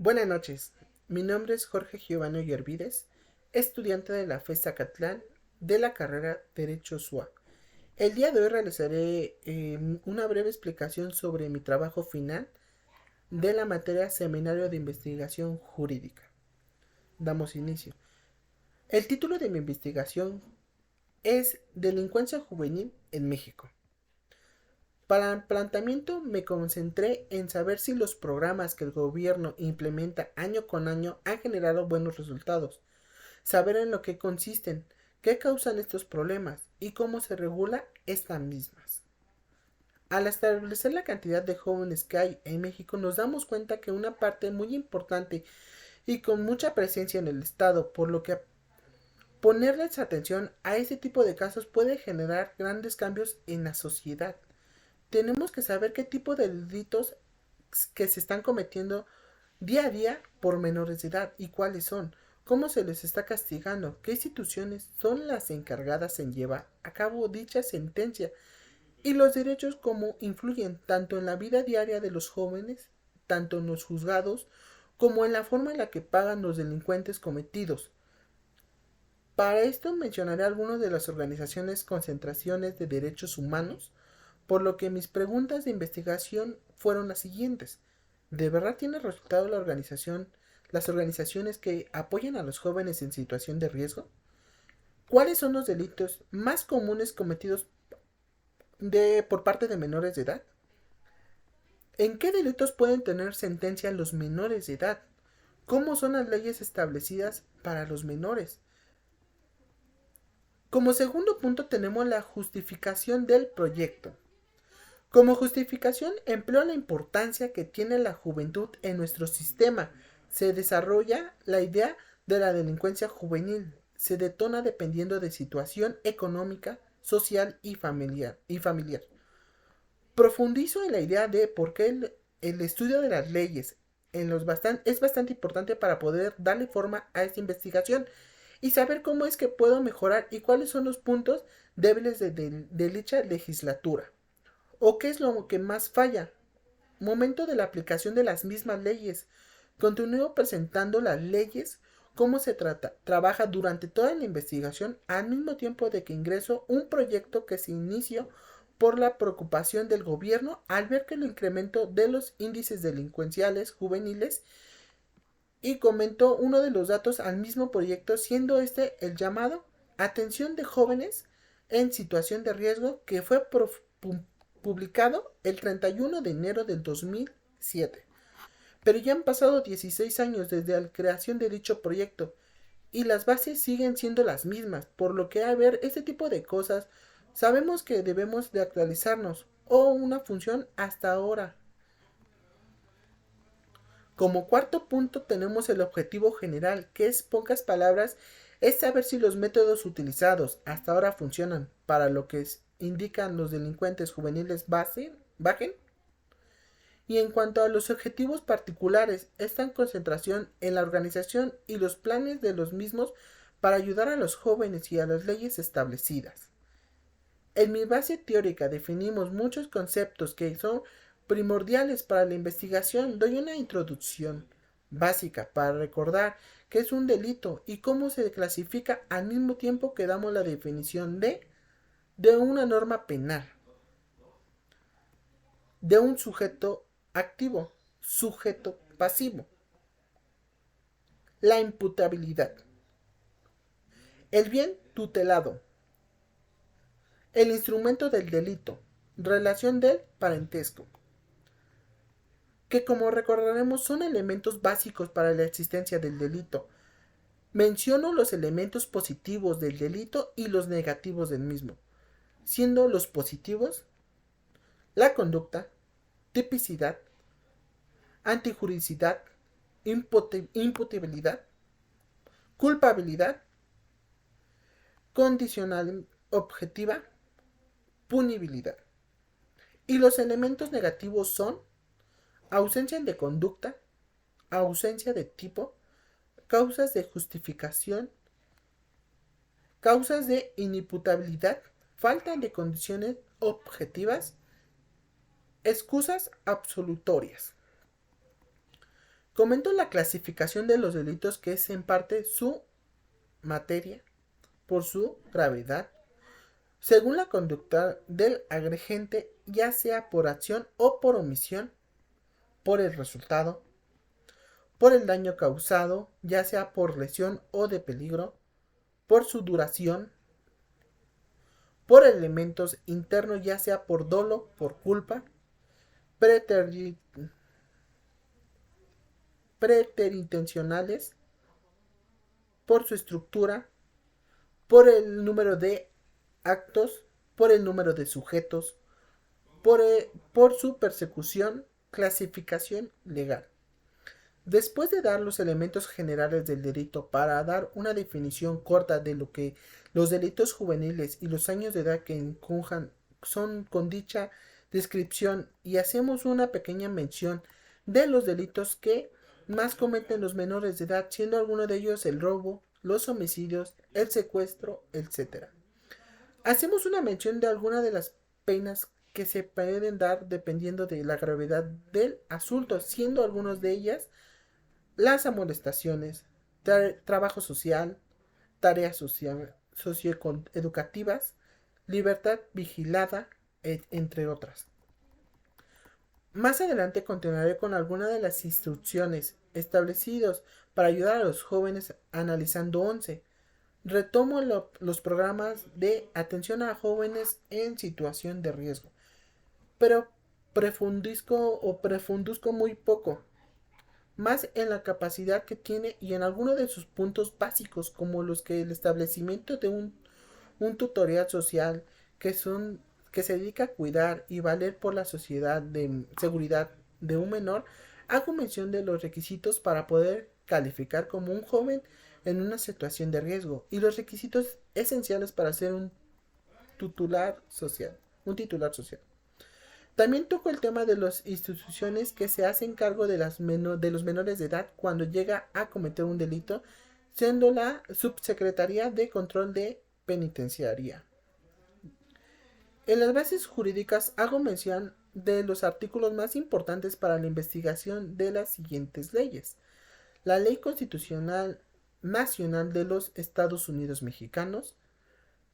Buenas noches, mi nombre es Jorge Giovanni Yervides, estudiante de la FES Zacatlán de la carrera Derecho SUA. El día de hoy realizaré una breve explicación sobre mi trabajo final de la materia Seminario de Investigación Jurídica. Damos inicio. El título de mi investigación es Delincuencia Juvenil en México. Para el planteamiento me concentré en saber si los programas que el gobierno implementa año con año han generado buenos resultados, saber en lo que consisten, qué causan estos problemas y cómo se regula estas mismas. Al establecer la cantidad de jóvenes que hay en México nos damos cuenta que una parte muy importante y con mucha presencia en el Estado, por lo que ponerles atención a este tipo de casos puede generar grandes cambios en la sociedad. Tenemos que saber qué tipo de delitos que se están cometiendo día a día por menores de edad y cuáles son, cómo se les está castigando, qué instituciones son las encargadas en llevar a cabo dicha sentencia y los derechos cómo influyen tanto en la vida diaria de los jóvenes, tanto en los juzgados, como en la forma en la que pagan los delincuentes cometidos. Para esto mencionaré algunas de las organizaciones concentraciones de derechos humanos, por lo que mis preguntas de investigación fueron las siguientes. ¿De verdad tiene resultado las organizaciones que apoyan a los jóvenes en situación de riesgo? ¿Cuáles son los delitos más comunes cometidos por parte de menores de edad? ¿En qué delitos pueden tener sentencia los menores de edad? ¿Cómo son las leyes establecidas para los menores? Como segundo punto tenemos la justificación del proyecto. Como justificación empleo la importancia que tiene la juventud en nuestro sistema. Se desarrolla la idea de la delincuencia juvenil. Se detona dependiendo de situación económica, social y familiar. Profundizo en la idea de por qué el estudio de las leyes es bastante importante para poder darle forma a esta investigación y saber cómo es que puedo mejorar y cuáles son los puntos débiles de dicha legislatura. ¿O qué es lo que más falla? Momento de la aplicación de las mismas leyes. Continúo presentando las leyes, cómo se trabaja durante toda la investigación, al mismo tiempo de que ingreso un proyecto que se inició por la preocupación del gobierno al ver que el incremento de los índices delincuenciales juveniles y comentó uno de los datos al mismo proyecto, siendo este el llamado Atención de jóvenes en situación de riesgo, que fue publicado el 31 de enero del 2007. Pero ya han pasado 16 años desde la creación de dicho proyecto y las bases siguen siendo las mismas, por lo que a ver este tipo de cosas sabemos que debemos de actualizarnos o una función hasta ahora. Como cuarto punto tenemos el objetivo general, que es pocas palabras, es saber si los métodos utilizados hasta ahora funcionan para lo que indican los delincuentes juveniles bajen. Y en cuanto a los objetivos particulares, esta concentración en la organización y los planes de los mismos para ayudar a los jóvenes y a las leyes establecidas. En mi base teórica definimos muchos conceptos que son primordiales para la investigación. Doy una introducción básica para recordar qué es un delito y cómo se clasifica al mismo tiempo que damos la definición de una norma penal, de un sujeto activo, sujeto pasivo, la imputabilidad, el bien tutelado, el instrumento del delito, relación del parentesco, que como recordaremos son elementos básicos para la existencia del delito. Menciono los elementos positivos del delito y los negativos del mismo, siendo los positivos la conducta, tipicidad, antijuricidad, imputabilidad, culpabilidad, condicional objetiva, punibilidad. Y los elementos negativos son ausencia de conducta, ausencia de tipo, causas de justificación, causas de inimputabilidad, falta de condiciones objetivas, excusas absolutorias. Comento la clasificación de los delitos, que es en parte su materia por su gravedad, según la conducta del agregente, ya sea por acción o por omisión, por el resultado, por el daño causado, ya sea por lesión o de peligro, por su duración, por elementos internos, ya sea por dolo, por culpa, preterintencionales, por su estructura, por el número de actos, por el número de sujetos, por su persecución, clasificación legal. Después de dar los elementos generales del delito para dar una definición corta de lo que los delitos juveniles y los años de edad que encujan son con dicha descripción, y hacemos una pequeña mención de los delitos que más cometen los menores de edad, siendo alguno de ellos el robo, los homicidios, el secuestro, etc. Hacemos una mención de algunas de las penas que se pueden dar dependiendo de la gravedad del asunto, siendo algunas de ellas las amonestaciones, trabajo social, tareas socioeducativas, libertad vigilada, entre otras. Más adelante continuaré con algunas de las instrucciones establecidos para ayudar a los jóvenes, analizando 11. Retomo los programas de atención a jóvenes en situación de riesgo, pero profundizco muy poco, más en la capacidad que tiene y en algunos de sus puntos básicos, como los que el establecimiento de un tutorial social que se dedica a cuidar y valer por la sociedad de seguridad de un menor. Hago mención de los requisitos para poder calificar como un joven en una situación de riesgo y los requisitos esenciales para ser un titular social. También toco el tema de las instituciones que se hacen cargo de los menores de edad cuando llega a cometer un delito, siendo la Subsecretaría de Control de Penitenciaría. En las bases jurídicas hago mención de los artículos más importantes para la investigación de las siguientes leyes: la Ley Constitucional Nacional de los Estados Unidos Mexicanos,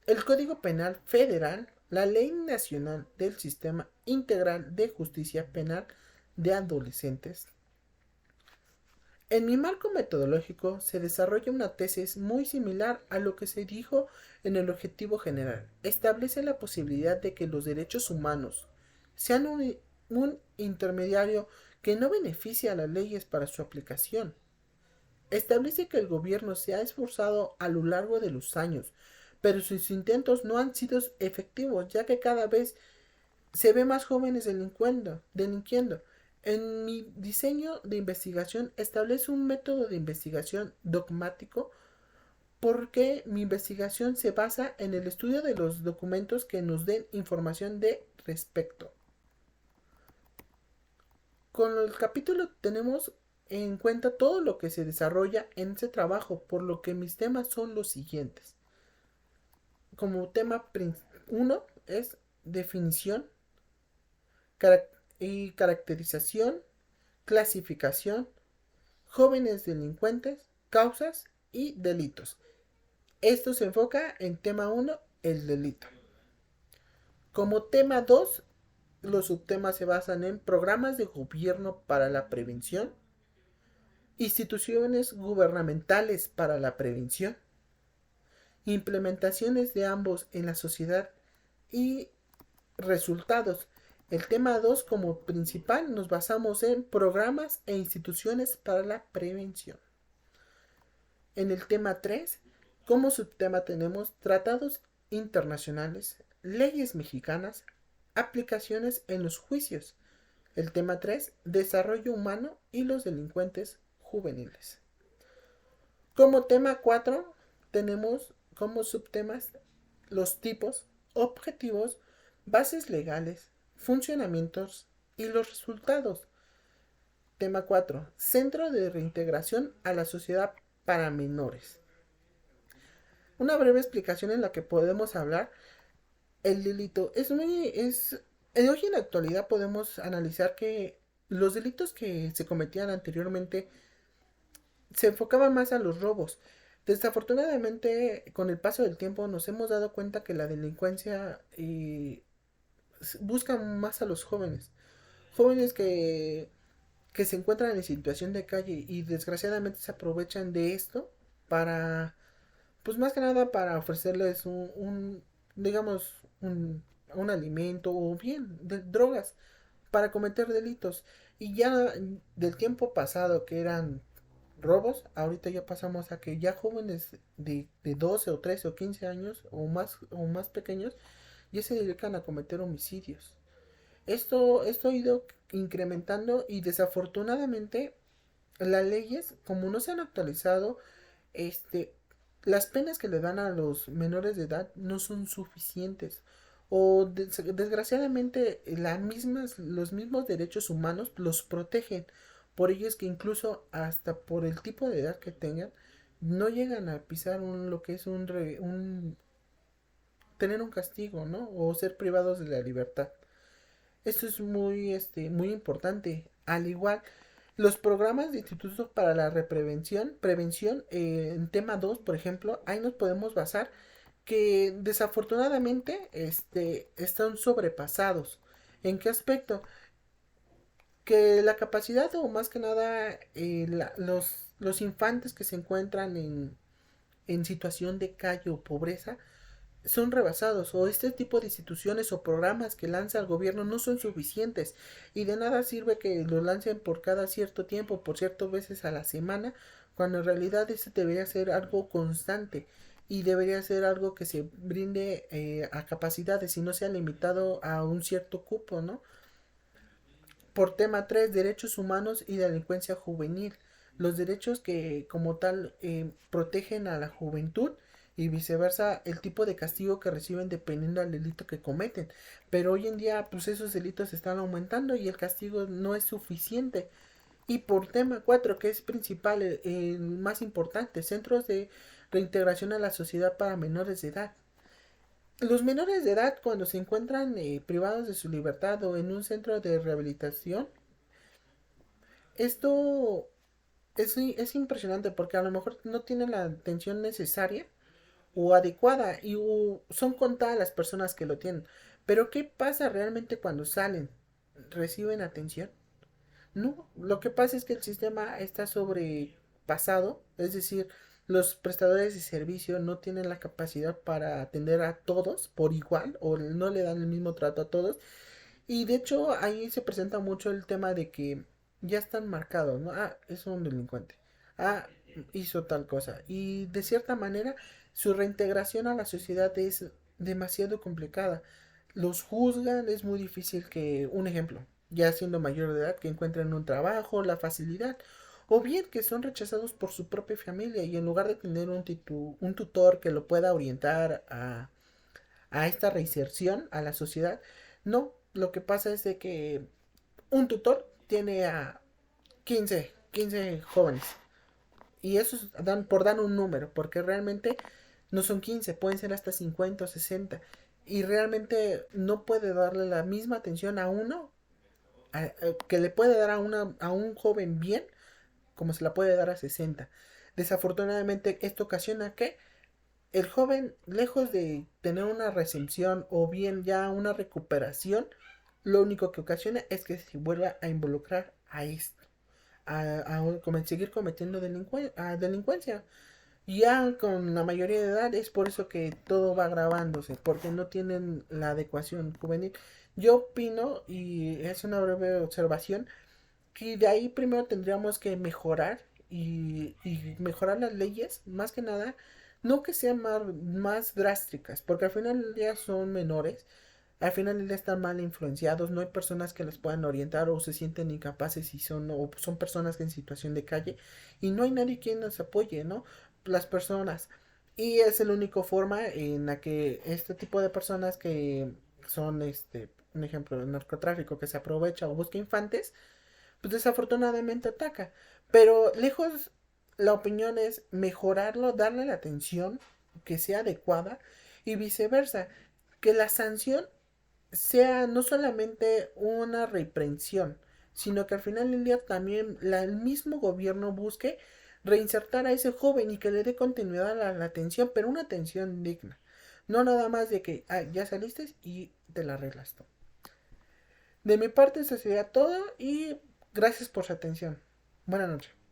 el Código Penal Federal, la Ley Nacional del Sistema Integral de Justicia Penal de Adolescentes. En mi marco metodológico se desarrolla una tesis muy similar a lo que se dijo en el objetivo general. Establece la posibilidad de que los derechos humanos sean un intermediario que no beneficia a las leyes para su aplicación. Establece que el gobierno se ha esforzado a lo largo de los años, pero sus intentos no han sido efectivos, ya que cada vez se ve más jóvenes delinquiendo. En mi diseño de investigación establece un método de investigación dogmático, porque mi investigación se basa en el estudio de los documentos que nos den información de respecto. Con el capítulo tenemos en cuenta todo lo que se desarrolla en ese trabajo, por lo que mis temas son los siguientes. Como tema 1 es definición y caracterización, clasificación, jóvenes delincuentes, causas y delitos. Esto se enfoca en tema 1, el delito. Como tema 2, los subtemas se basan en programas de gobierno para la prevención, instituciones gubernamentales para la prevención, implementaciones de ambos en la sociedad y resultados. El tema 2, como principal, nos basamos en programas e instituciones para la prevención. En el tema 3, como subtema tenemos tratados internacionales, leyes mexicanas, aplicaciones en los juicios. El tema 3, desarrollo humano y los delincuentes juveniles. Como tema 4, tenemos como subtemas los tipos, objetivos, bases legales, funcionamientos y los resultados. Tema 4, Centro de Reintegración a la Sociedad para Menores. Una breve explicación en la que podemos hablar. El delito hoy en la actualidad podemos analizar que los delitos que se cometían anteriormente se enfocaban más a los robos. Desafortunadamente, con el paso del tiempo nos hemos dado cuenta que la delincuencia busca más a los jóvenes. Jóvenes que se encuentran en situación de calle y desgraciadamente se aprovechan de esto para, pues más que nada para ofrecerles digamos, un alimento o bien de drogas para cometer delitos. Y ya del tiempo pasado que eran robos, ahorita ya pasamos a que ya jóvenes de 12 o 13 o 15 años o más pequeños ya se dedican a cometer homicidios. Esto ha ido incrementando y desafortunadamente las leyes, como no se han actualizado, este, las penas que le dan a los menores de edad no son suficientes. O desgraciadamente los mismos derechos humanos los protegen. Por ello es que incluso hasta por el tipo de edad que tengan, no llegan a pisar lo que es tener un castigo, ¿no? O ser privados de la libertad. Esto es muy importante. Al igual, los programas de institutos para la prevención, en tema 2 por ejemplo, ahí nos podemos basar que desafortunadamente están sobrepasados. ¿En qué aspecto? Que la capacidad o más que nada los infantes que se encuentran en situación de calle o pobreza son rebasados o este tipo de instituciones o programas que lanza el gobierno no son suficientes y de nada sirve que lo lancen por cada cierto tiempo, por ciertas veces a la semana, cuando en realidad eso debería ser algo constante y debería ser algo que se brinde a capacidades y no sea limitado a un cierto cupo, ¿no? Por tema 3 derechos humanos y delincuencia juvenil. Los derechos que como tal protegen a la juventud y viceversa el tipo de castigo que reciben dependiendo del delito que cometen. Pero hoy en día pues esos delitos están aumentando y el castigo no es suficiente. Y por tema 4 que es principal, el más importante, centros de reintegración a la sociedad para menores de edad. Los menores de edad cuando se encuentran privados de su libertad o en un centro de rehabilitación, esto es impresionante porque a lo mejor no tienen la atención necesaria o adecuada y son contadas las personas que lo tienen. Pero ¿qué pasa realmente cuando salen? ¿Reciben atención? No, lo que pasa es que el sistema está sobrepasado, es decir, los prestadores de servicio no tienen la capacidad para atender a todos por igual o no le dan el mismo trato a todos. Y de hecho ahí se presenta mucho el tema de que ya están marcados, ¿no? Ah, es un delincuente. Ah, hizo tal cosa. Y de cierta manera su reintegración a la sociedad es demasiado complicada. Los juzgan, es muy difícil que, un ejemplo, ya siendo mayor de edad, que encuentren un trabajo, la facilidad. O bien que son rechazados por su propia familia y en lugar de tener un tutor que lo pueda orientar a esta reinserción a la sociedad, no, lo que pasa es de que un tutor tiene a quince jóvenes. Y esos dan por dar un número, porque realmente no son 15 pueden ser hasta 50 o 60. Y realmente no puede darle la misma atención a uno que le puede dar a un joven bien como se la puede dar a 60. Desafortunadamente esto ocasiona que el joven, lejos de tener una recepción o bien ya una recuperación, lo único que ocasiona es que se vuelva a involucrar a esto, seguir cometiendo delincuencia. Ya con la mayoría de edad es por eso que todo va agravándose, porque no tienen la adecuación juvenil. Yo opino, y es una breve observación, que de ahí primero tendríamos que mejorar y mejorar las leyes, más que nada, no que sean más drásticas, porque al final del día son menores, al final del día están mal influenciados, no hay personas que les puedan orientar o se sienten incapaces y son personas en situación de calle y no hay nadie quien nos apoye, ¿no? Las personas. Y es la única forma en la que este tipo de personas que son, un ejemplo, el narcotráfico que se aprovecha o busca infantes, pues desafortunadamente ataca. Pero lejos, la opinión es mejorarlo, darle la atención que sea adecuada y viceversa. Que la sanción sea no solamente una reprensión, sino que al final del día también el mismo gobierno busque reinsertar a ese joven y que le dé continuidad a la atención, pero una atención digna. No nada más de que ya saliste y te la arreglas tú. De mi parte eso sería todo y gracias por su atención. Buenas noches.